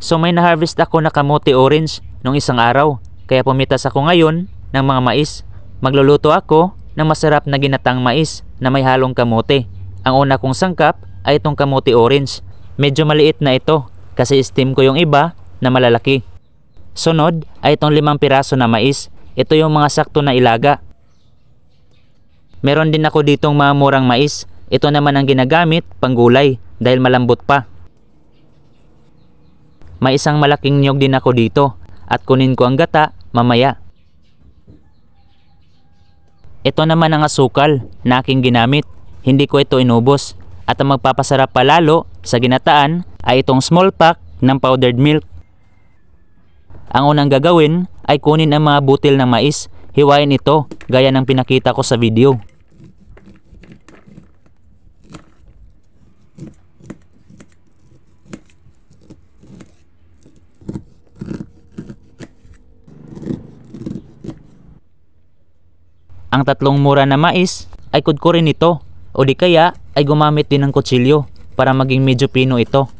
So may na-harvest ako na kamote orange nung isang araw. Kaya pumitas ako ngayon ng mga mais. Magluluto ako ng masarap na ginatang mais na may halong kamote. Ang una kong sangkap ay itong kamote orange. Medyo maliit na ito kasi steam ko yung iba na malalaki. Sunod ay itong 5 piraso na mais. Ito yung mga sakto na ilaga. Meron din ako ditong mga murang mais. Ito naman ang ginagamit panggulay dahil malambot pa. May isang malaking niyog din ako dito at kunin ko ang gata mamaya. Ito naman ang asukal na aking ginamit. Hindi ko ito inubos at ang magpapasarap palalo sa ginataan ay itong small pack ng powdered milk. Ang unang gagawin ay kunin ang mga butil ng mais. Hiwain ito gaya ng pinakita ko sa video. Ang 3 mura na mais ay kudkurin ito o di kaya ay gumamit din ng kutsilyo para maging medyo pino ito.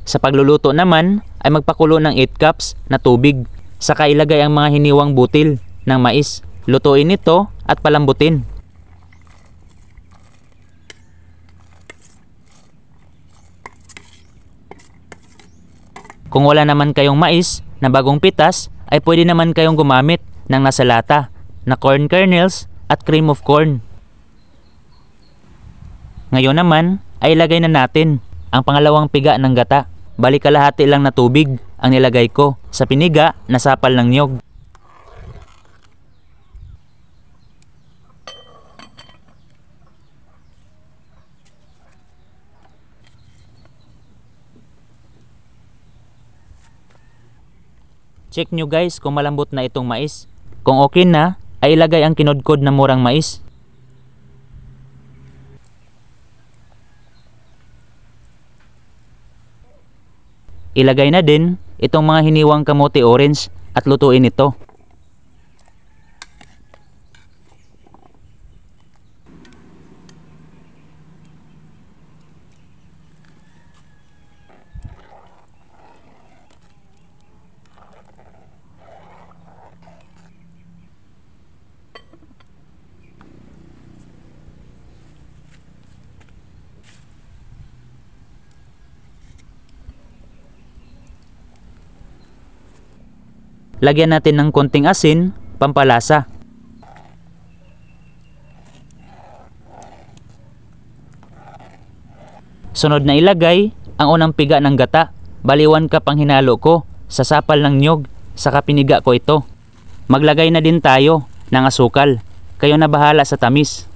Sa pagluluto naman ay magpakulo ng 8 cups na tubig. Saka ilagay ang mga hiniwang butil ng mais. Lutuin ito at palambutin. Kung wala naman kayong mais na bagong pitas, ay pwede naman kayong gumamit ng nasa lata na corn kernels at cream of corn. Ngayon naman ay ilagay na natin ang pangalawang piga ng gata. Bali kalahati lang na tubig ang nilagay ko sa piniga na sapal ng niyog. Check nyo guys kung malambot na itong mais. Kung okay na, ay ilagay ang kinudkod na murang mais. Ilagay na din itong mga hiniwang kamote orange at lutuin ito. Lagyan natin ng konting asin, pampalasa. Sunod na ilagay ang unang piga ng gata. Bali 1 cup ang hinalo ko sa sapal ng niyog, saka piniga ko ito. Maglagay na din tayo ng asukal. Kayo na bahala sa tamis.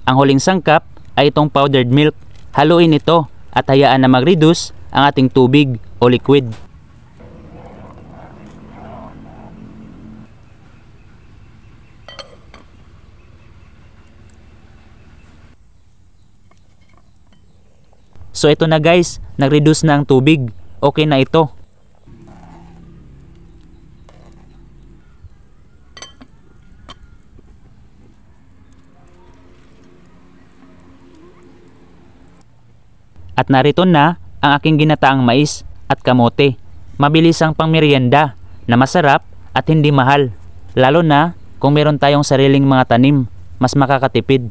Ang huling sangkap ay itong powdered milk. Haluin ito at hayaan na mag-reduce ang ating tubig o liquid. So ito na guys, nag-reduce na ang tubig. Okay na ito. At narito na ang aking ginataang mais at kamote. Mabilis ang pangmeryenda na masarap at hindi mahal. Lalo na kung meron tayong sariling mga tanim, mas makakatipid.